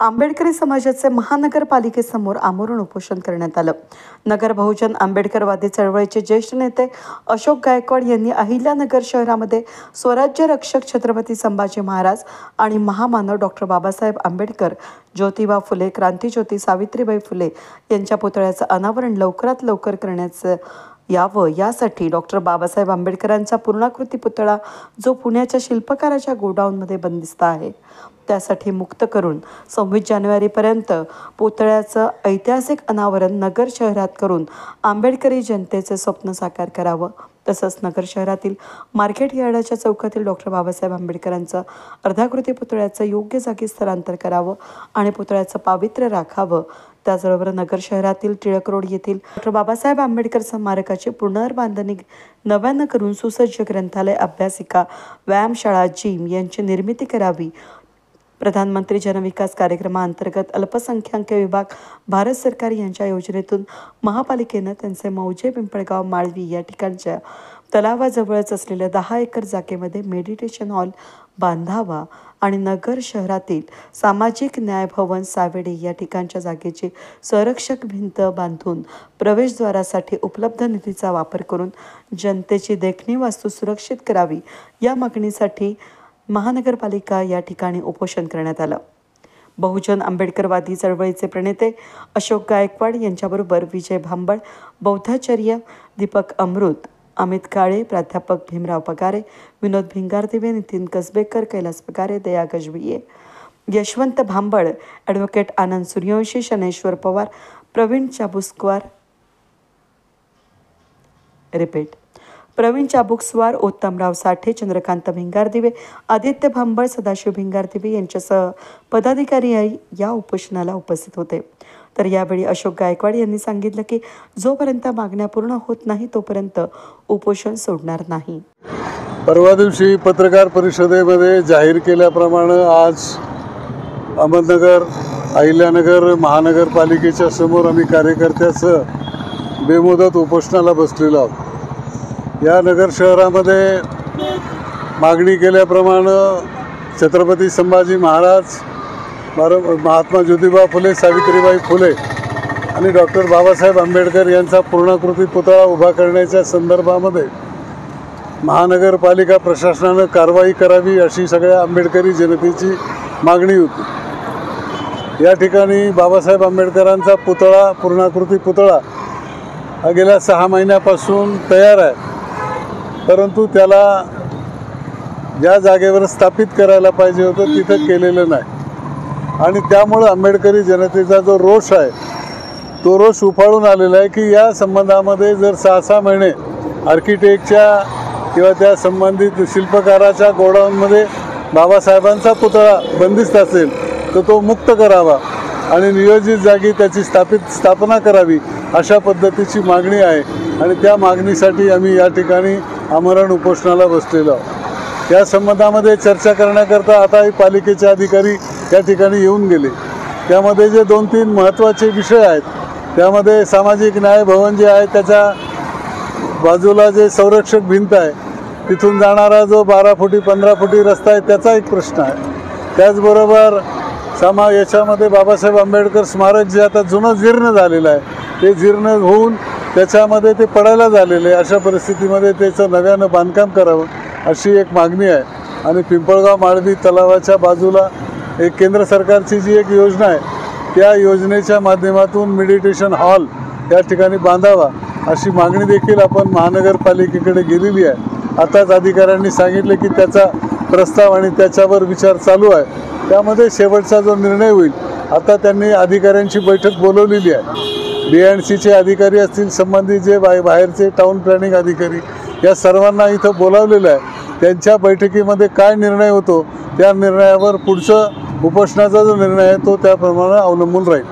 आंबेडकरी समाजाचे महानगरपालिकेसमोर आमरण उपोषण करण्यात आलं। नगर बहुजन आंबेडकरवादी चळवळीचे ज्येष्ठ नेते अशोक गायकवाड यांनी अहिल्यानगर शहरामध्ये स्वराज्य रक्षक छत्रपती संभाजी महाराज आणि महामानव डॉक्टर बाबासाहेब आंबेडकर, ज्योतिबा फुले, क्रांतीज्योती सावित्रीबाई फुले यांच्या पुतळ्याचं अनावरण लवकरात लवकर करण्याचं यावं यासाठी डॉक्टर बाबासाहेब आंबेडकरांचा पूर्णाकृती पुतळा जो पुण्याच्या शिल्पकाराच्या गोडाऊनमध्ये बंदिस्त आहे त्यासाठी मुक्त करून 26 जानेवारीपर्यंत पुतळ्याचं ऐतिहासिक अनावरण नगर शहरात करून आंबेडकरी जनतेचे स्वप्न साकार करावं। तसंच नगर शहरातील मार्केट यार्डाच्या चौकातील डॉक्टर बाबासाहेब आंबेडकरांचं अर्धाकृती पुतळ्याचं योग्य जागी स्थलांतर करावं आणि पुतळ्याचं पावित्र्य राखावं। त्याचबरोबर नगर शहरातील टिळक रोड येथील डॉक्टर बाबासाहेब आंबेडकर स्मारकाची पुनर्बांधणी नव्यानं करून सुसज्ज ग्रंथालय, अभ्यासिका, व्यायामशाळा, जिम यांची निर्मिती करावी। प्रधानमंत्री जनविकास कार्यक्रमाअंतर्गत अल्पसंख्याक विभाग भारत सरकार यांच्या योजनेतून महापालिकेनं त्यांचे मौजे पिंपळगाव माळवी या ठिकाणच्या तलावाजवळच असलेल्या 10 एकर जागेमध्ये मेडिटेशन हॉल बांधावा आणि नगर शहरातील सामाजिक न्याय भवन सावेडे या ठिकाणच्या जागेची संरक्षक भिंत बांधून प्रवेशद्वारासाठी उपलब्ध निधीचा वापर करून जनतेची देखणी वास्तू सुरक्षित करावी या मागणीसाठी महानगरपालिका या ठिकाणी उपोषण करण्यात आलं। बहुजन आंबेडकरवादी चळवळीचे प्रणेते अशोक गायकवाड यांच्याबरोबर विजय भांबळ, बौद्धाचार्य दीपक अमृत, अमित काळे, प्राध्यापक भीमराव पगारे, विनोद भिंगारदिवे, नितीन कसबेकर, कैलास पगारे, दया गजबिये, यशवंत भांबळ, ॲडव्होकेट आनंद सूर्यवंशी, शनेश्वर पवार, प्रवीण चाबुकस्वार, उत्तमराव साठे, चंद्रकांत भिंगारदिवे, आदित्य भांबळ, सदाशिव भिंगारदिवे यांच्यासह पदाधिकारी या उपोषणाला उपस्थित होते। तर यावेळी अशोक गायकवाड यांनी सांगितलं की जोपर्यंत मागण्या पूर्ण होत नाही तोपर्यंत उपोषण सोडणार नाही। परवा दिवशी पत्रकार परिषदेमध्ये जाहीर केल्याप्रमाणे आज अहमदनगर, अहिल्यानगर महानगरपालिकेच्या समोर आम्ही कार्यकर्त्यासह बेमुदत उपोषणाला बसलेलो आहोत। या नगर शहरामध्ये मागणी केल्याप्रमाणे छत्रपती संभाजी महाराज, महात्मा ज्योतिबा फुले, सावित्रीबाई फुले आणि डॉक्टर बाबासाहेब आंबेडकर यांचा पूर्णाकृती पुतळा उभा करण्याच्या संदर्भामध्ये महानगरपालिका प्रशासनानं कारवाई करावी अशी सगळ्या आंबेडकरी जनतेची मागणी होती। या ठिकाणी बाबासाहेब आंबेडकरांचा पुतळा, पूर्णाकृती पुतळा हा गेल्या 6 महिन्यापासून तयार आहे, परंतु त्याला ज्या जागेवर स्थापित करायला पाहिजे होतं तिथं केलेलं नाही आणि त्यामुळं आंबेडकरी जनतेचा जो रोष आहे तो रोष उफाळून आलेला आहे की या संबंधामध्ये जर 6-6 महिने आर्किटेक्टच्या किंवा त्या संबंधित शिल्पकाराच्या गोडाऊनमध्ये बाबासाहेबांचा पुतळा बंदिस्त असेल तर तो मुक्त करावा आणि नियोजित जागी त्याची स्थापना करावी अशा पद्धतीची मागणी आहे आणि त्या मागणीसाठी आम्ही या ठिकाणी आमरण उपोषणाला बसलेलो आहोत। या संबंधामध्ये चर्चा करण्याकरता आता पालिकेचे अधिकारी या ठिकाणी येऊन गेले। त्यामध्ये जे 2-3 महत्त्वाचे विषय आहेत त्यामध्ये सामाजिक न्याय भवन जे आहे त्याच्या बाजूला जे संरक्षक भिंत आहे तिथून जाणारा जो 12 फुटी 15 फुटी रस्ता आहे त्याचा एक प्रश्न आहे। त्याचबरोबर याच्यामध्ये बाबासाहेब आंबेडकर स्मारक जे आता जुनं जीर्ण झालेलं आहे ते जीर्ण होऊन त्याच्यामध्ये ते पडायला झालेलं आहे, अशा परिस्थितीमध्ये त्याचं नव्यानं बांधकाम करावं अशी एक मागणी आहे। आणि पिंपळगाव माळवी तलावाच्या बाजूला एक केंद्र सरकारची जी एक योजना आहे त्या योजनेच्या माध्यमातून मेडिटेशन हॉल या ठिकाणी बांधावा अशी मागणी देखील आपण महानगरपालिकेकडे गेलेली आहे। आताच अधिकाऱ्यांनी सांगितले की त्याचा प्रस्ताव आणि त्याच्यावर विचार चालू आहे, त्यामध्ये शेवटचा जो निर्णय होईल। आता त्यांनी अधिकाऱ्यांची बैठक बोलवलेली आहे, BNCचे अधिकारी असतील, संबंधित जे बाहेरचे टाउन प्लॅनिंग अधिकारी या सर्वांना इथं बोलावलेलं आहे। त्यांच्या बैठकीमध्ये काय निर्णय होतो त्या निर्णयावर पुढचं उपोषणाचा जो निर्णय आहे तो त्याप्रमाणे अवलंबून राहील।